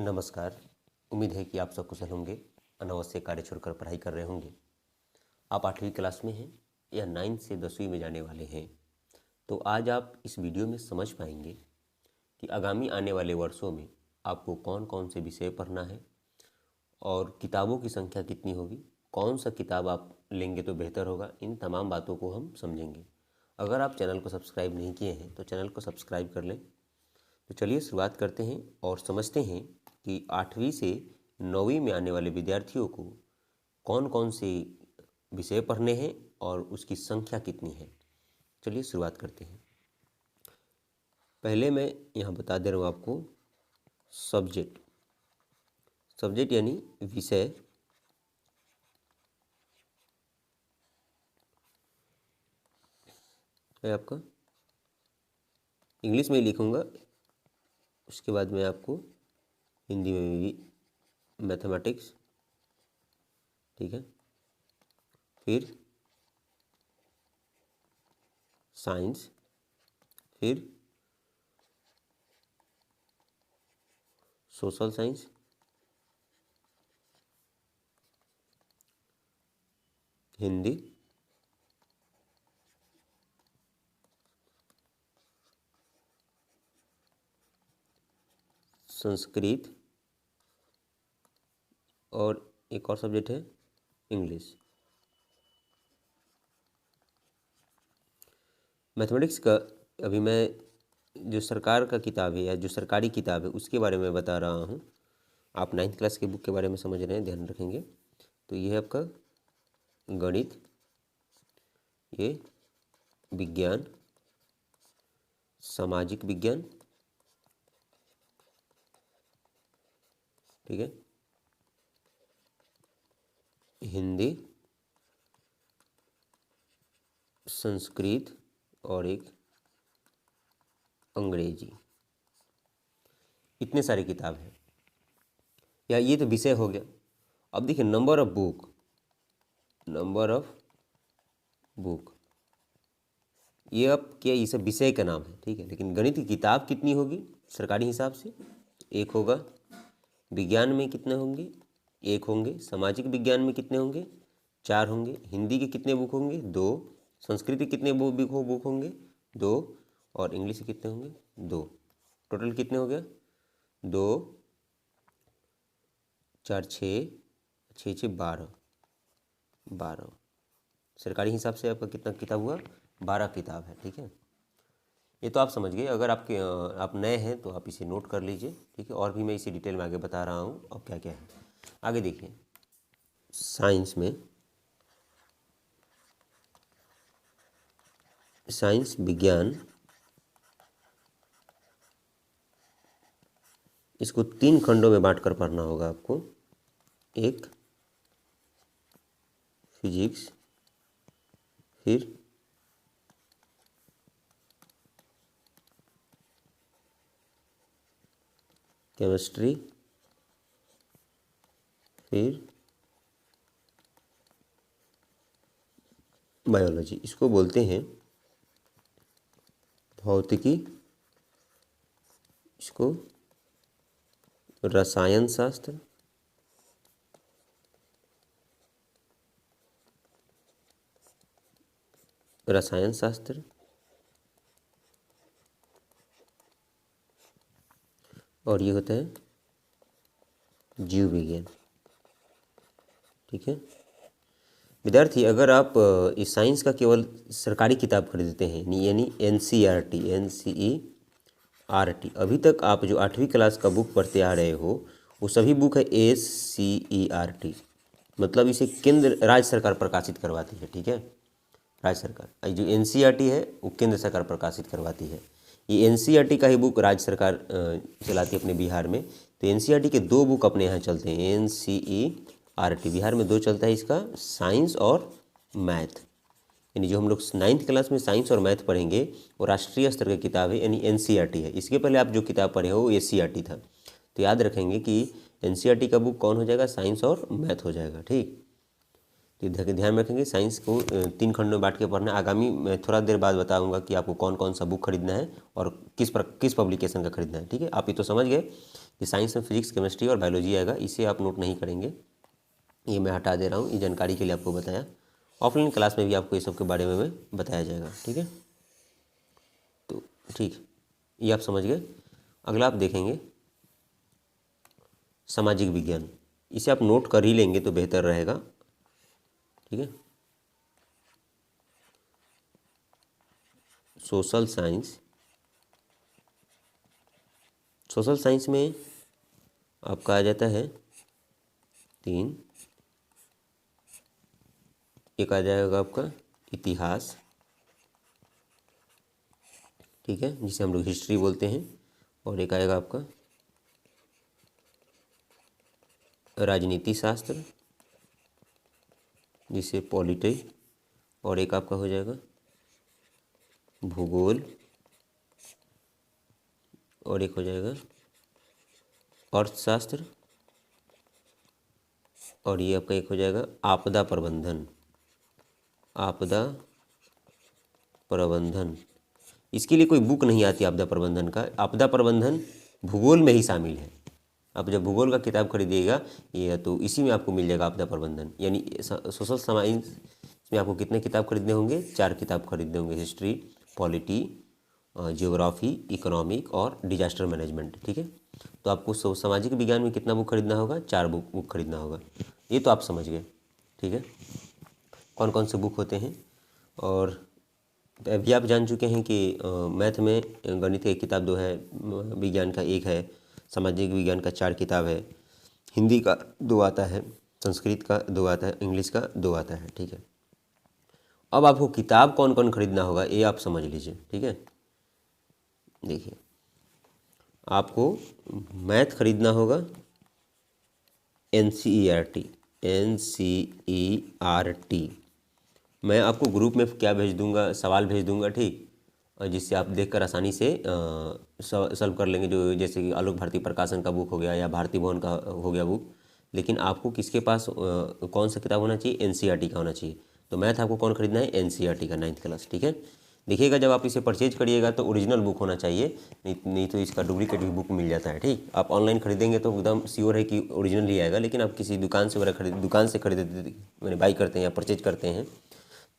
नमस्कार। उम्मीद है कि आप सब कुशल होंगे, अनावश्यक कार्य छोड़कर पढ़ाई कर रहे होंगे। आप 8वीं क्लास में हैं या 9 से 10वीं में जाने वाले हैं, तो आज आप इस वीडियो में समझ पाएंगे कि आगामी आने वाले वर्षों में आपको कौन कौन से विषय पढ़ना है और किताबों की संख्या कितनी होगी, कौन सा किताब आप लेंगे तो बेहतर होगा। इन तमाम बातों को हम समझेंगे। अगर आप चैनल को सब्सक्राइब नहीं किए हैं तो चैनल को सब्सक्राइब कर लें। तो चलिए शुरुआत करते हैं और समझते हैं कि 8वीं से 9वीं में आने वाले विद्यार्थियों को कौन कौन से विषय पढ़ने हैं और उसकी संख्या कितनी है। चलिए शुरुआत करते हैं। पहले मैं यहाँ बता दे रहा हूँ आपको सब्जेक्ट यानी विषय। है आपका, इंग्लिश में ही लिखूँगा, उसके बाद मैं आपको हिंदी में भी मैथमेटिक्स, ठीक है, फिर साइंस, फिर सोशल साइंस, हिंदी, संस्कृत और एक और सब्जेक्ट है इंग्लिश। मैथमेटिक्स का अभी मैं जो सरकार का किताब है या जो सरकारी किताब है उसके बारे में बता रहा हूँ। आप 9th क्लास के बुक के बारे में समझ रहे हैं, ध्यान रखेंगे। तो ये है आपका गणित, ये विज्ञान, सामाजिक विज्ञान, ठीक है, हिंदी, संस्कृत और एक अंग्रेजी। इतने सारे किताब हैं, या ये तो विषय हो गया। अब देखिए नंबर ऑफ बुक, ये अब क्या, ये सब विषय का नाम है, ठीक है। लेकिन गणित की किताब कितनी होगी सरकारी हिसाब से? एक होगा। विज्ञान में कितने होंगे? एक होंगे। सामाजिक विज्ञान में कितने होंगे? 4 होंगे। हिंदी के कितने बुक होंगे? 2। संस्कृत के कितने बुक होंगे? 2। और इंग्लिश के कितने होंगे? 2। टोटल कितने हो गया? 2 4 6 6 12। सरकारी हिसाब से आपका कितना किताब हुआ? 12 किताब है, ठीक है। ये तो आप समझ गए। अगर आप नए हैं तो आप इसे नोट कर लीजिए, ठीक है। और भी मैं इसे डिटेल में आगे बता रहा हूँ अब क्या क्या है। आगे देखिए, साइंस विज्ञान, इसको 3 खंडों में बांट कर पढ़ना होगा आपको। एक फिजिक्स, फिर केमिस्ट्री, फिर बायोलॉजी। इसको बोलते हैं भौतिकी, इसको रसायन शास्त्र, और ये होता है जीव विज्ञान, ठीक है। विद्यार्थी, अगर आप इस साइंस का केवल सरकारी किताब खरीदते हैं यानी NCERT, अभी तक आप जो 8वीं क्लास का बुक पढ़ते आ रहे हो वो सभी बुक है SCERT, मतलब इसे केंद्र राज्य सरकार प्रकाशित करवाती है, ठीक है। राज्य सरकार, जो NCERT है वो केंद्र सरकार प्रकाशित करवाती है। ये NCERT का ही बुक राज्य सरकार चलाती है अपने बिहार में। तो NCERT के 2 बुक अपने यहाँ चलते हैं। NCERT बिहार में 2 चलता है, इसका साइंस और मैथ, यानी जो हम लोग 9th क्लास में साइंस और मैथ पढ़ेंगे वो राष्ट्रीय स्तर की किताब है, यानी NCERT है। इसके पहले आप जो किताब पढ़े हो वो SCERT था। तो याद रखेंगे कि NCERT का बुक कौन हो जाएगा? साइंस और मैथ हो जाएगा, ठीक। तो ध्यान में रखेंगे। साइंस को 3 खंडों में बांट के पढ़ना। आगामी मैं थोड़ा देर बाद बताऊंगा कि आपको कौन कौन सा बुक खरीदना है और किस पब्लिकेशन का खरीदना है। ठीक है, आप ये तो समझ गए कि साइंस में फिजिक्स, केमिस्ट्री और बायोलॉजी आएगा। इसे आप नोट नहीं करेंगे, ये मैं हटा दे रहा हूँ, ये जानकारी के लिए आपको बताया। ऑफलाइन क्लास में भी आपको ये सब के बारे में बताया जाएगा। ठीक है, तो ठीक, ये आप समझ गए। अगला आप देखेंगे सामाजिक विज्ञान। इसे आप नोट कर ही लेंगे तो बेहतर रहेगा। ठीक है, सोशल साइंस। सोशल साइंस में आपका आ जाता है 3। एक आ जाएगा आपका इतिहास, ठीक है, जिसे हम लोग हिस्ट्री बोलते हैं। और एक आएगा आपका राजनीति शास्त्र, जिसे पॉलिटी। और एक आपका हो जाएगा भूगोल। और एक हो जाएगा अर्थशास्त्र। और ये आपका एक हो जाएगा आपदा प्रबंधन। आपदा प्रबंधन, इसके लिए कोई बुक नहीं आती आपदा प्रबंधन का। आपदा प्रबंधन भूगोल में ही शामिल है। आप जब भूगोल का किताब खरीदिएगा ये तो इसी में आपको मिल जाएगा आपदा प्रबंधन। यानी सोशल साइंस में आपको कितने किताब खरीदने होंगे? 4 किताब खरीदने होंगे। हिस्ट्री, पॉलिटी, जियोग्राफी, इकोनॉमिक और डिजास्टर मैनेजमेंट। ठीक है, तो आपको सामाजिक विज्ञान में कितना बुक खरीदना होगा? 4 बुक खरीदना होगा। ये तो आप समझ गए। ठीक है, कौन कौन से बुक होते हैं। और अभी आप जान चुके हैं कि मैथ में गणित का एक किताब 2 है, विज्ञान का 1 है, सामाजिक विज्ञान का 4 किताब है, हिंदी का 2 आता है, संस्कृत का 2 आता है, इंग्लिश का 2 आता है। ठीक है, अब आपको किताब कौन कौन खरीदना होगा ये आप समझ लीजिए। ठीक है, देखिए आपको मैथ खरीदना होगा NCERT। मैं आपको ग्रुप में क्या भेज दूंगा, सवाल भेज दूंगा, ठीक, और जिससे आप देखकर आसानी से सॉल्व कर लेंगे। जो जैसे कि आलोक भारती प्रकाशन का बुक हो गया या भारती भवन का हो गया बुक। लेकिन आपको किसके पास कौन सा किताब होना चाहिए? NCERT का होना चाहिए। तो मैथ आपको कौन खरीदना है? NCERT का 9th क्लास। ठीक है, देखिएगा जब आप इसे परचेज करिएगा तो ओरिजिनल बुक होना चाहिए, नहीं तो इसका डुप्लीकेट भी बुक मिल जाता है। ठीक, आप ऑनलाइन खरीदेंगे तो एकदम श्योर है कि ओरिजिनल ही आएगा। लेकिन आप किसी दुकान से वगैरह दुकान से खरीदते मैंने बाई करते हैं या परचेज करते हैं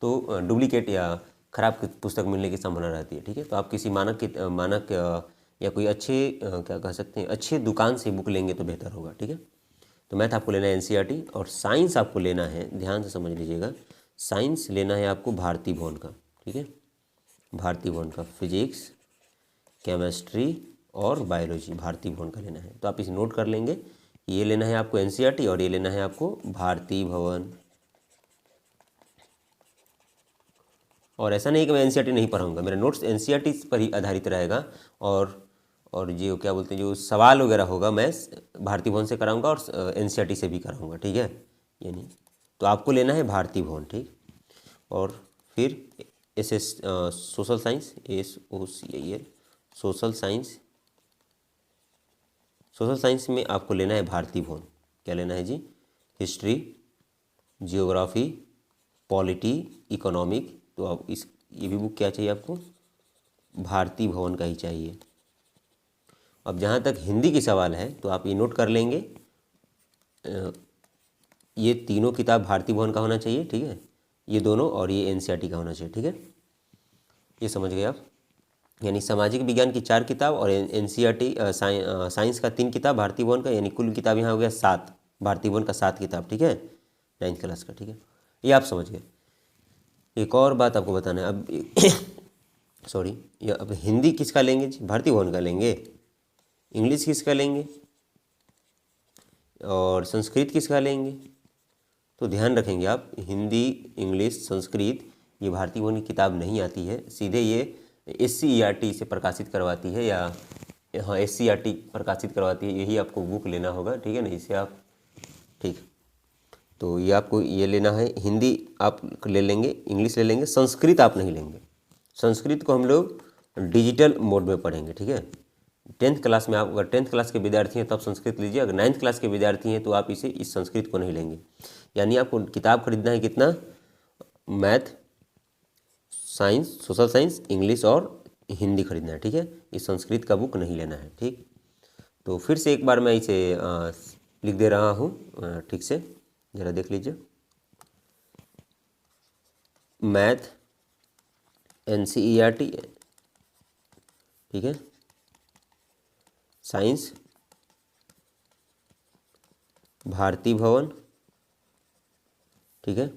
तो डुप्लीकेट या ख़राब पुस्तक मिलने की संभावना रहती है। ठीक है, तो आप किसी मानक या कोई अच्छे क्या कह सकते हैं अच्छे दुकान से बुक लेंगे तो बेहतर होगा। ठीक है, तो मैथ आपको लेना है NCERT। और साइंस आपको लेना है, ध्यान से समझ लीजिएगा, साइंस लेना है आपको भारती भवन का। ठीक है, भारती भवन का फिजिक्स, केमिस्ट्री और बायोलॉजी भारती भवन का लेना है। तो आप इसे नोट कर लेंगे, ये लेना है आपको NCERT और ये लेना है आपको भारती भवन। और ऐसा नहीं कि मैं NCERT नहीं पढ़ाऊँगा, मेरा नोट्स NCERT पर ही आधारित रहेगा। और जो क्या बोलते हैं जो सवाल वगैरह होगा मैं भारती भवन से कराऊंगा और NCERT से भी कराऊंगा। ठीक है, यानी तो आपको लेना है भारती भवन। ठीक, और फिर social science SOCIL social science में आपको लेना है भारती भवन। क्या लेना है जी? History, geography, polity, economic. तो आप ये भी बुक क्या चाहिए आपको? भारती भवन का ही चाहिए। अब जहाँ तक हिंदी की सवाल है तो आप ये नोट कर लेंगे, ये तीनों किताब भारती भवन का होना चाहिए। ठीक है, ये दोनों और ये NCERT का होना चाहिए। ठीक है, ये समझ गए आप। यानी सामाजिक विज्ञान की 4 किताब और NCERT साइंस का 3 किताब भारती भवन का, यानी कुल किताब यहाँ हो गया 7, भारती भवन का 7 किताब। ठीक है, 9th क्लास का। ठीक है, ये आप समझ गए। एक और बात आपको बताना है अब सॉरी, ये अब हिंदी किसका लेंगे जी? भारती भवन का लेंगे। इंग्लिश किसका लेंगे? और संस्कृत किसका लेंगे? तो ध्यान रखेंगे आप, हिंदी, इंग्लिश, संस्कृत ये भारती भवन की किताब नहीं आती है, सीधे ये SCERT से प्रकाशित करवाती है, या हाँ SCERT प्रकाशित करवाती है। यही आपको बुक लेना होगा। ठीक है ना, इसे आप ठीक, तो ये आपको ये लेना है। हिंदी आप ले लेंगे, इंग्लिश ले लेंगे, संस्कृत आप नहीं लेंगे। संस्कृत को हम लोग डिजिटल मोड में पढ़ेंगे। ठीक है, 10th क्लास में आप अगर 10th क्लास के विद्यार्थी हैं तो आप संस्कृत लीजिए, अगर 9th क्लास के विद्यार्थी हैं तो आप इस संस्कृत को नहीं लेंगे। यानी आपको किताब खरीदना है कितना, math, science, social science, English और हिंदी खरीदना है, ठीक है। इस संस्कृत का बुक नहीं लेना है, ठीक। तो फिर से एक बार मैं इसे लिख दे रहा हूँ, ठीक से ज़रा देख लीजिए। मैथ NCERT, ठीक है। साइंस भारती भवन, ठीक है।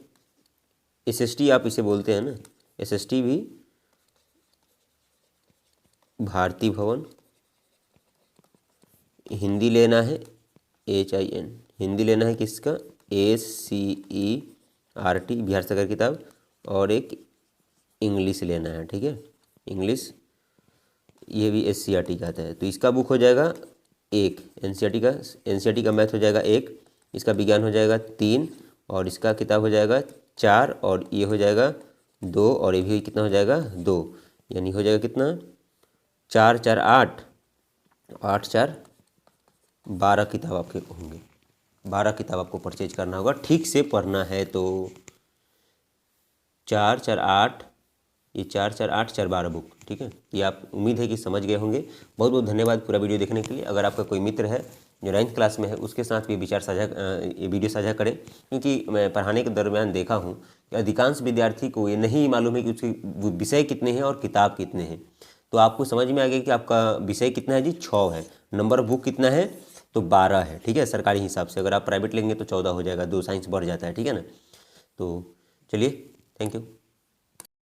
SST आप इसे बोलते हैं ना, SST भी भारती भवन। हिंदी लेना है HIN, हिंदी लेना है किसका, ACERT बिहार सरकार किताब, और एक इंग्लिश लेना है, ठीक है। इंग्लिश ये भी SCERT का आता है, तो इसका बुक हो जाएगा एक, NCERT का मैथ हो जाएगा एक, इसका विज्ञान हो जाएगा 3, और इसका किताब हो जाएगा 4, और ये हो जाएगा 2, और ये भी कितना हो जाएगा 2, यानी हो जाएगा कितना 4 4 8, 8 4 12 किताब आपके होंगे। 12 किताब आपको परचेज करना होगा, ठीक से पढ़ना है तो 4 4 8, ये 4 4 8 4 12 बुक, ठीक है। ये आप उम्मीद है कि समझ गए होंगे। बहुत बहुत धन्यवाद पूरा वीडियो देखने के लिए। अगर आपका कोई मित्र है जो 9th क्लास में है उसके साथ भी ये वीडियो साझा करें, क्योंकि मैं पढ़ाने के दरमियान देखा हूँ कि अधिकांश विद्यार्थी को ये नहीं मालूम है कि उसके विषय कितने हैं और किताब कितने हैं। तो आपको समझ में आ गया कि आपका विषय कितना है जी, 6 है, नंबर बुक कितना है तो 12 है, ठीक है। सरकारी हिसाब से अगर आप प्राइवेट लेंगे तो 14 हो जाएगा, 2 साइंस बढ़ जाता है, ठीक है ना। तो चलिए, थैंक यू।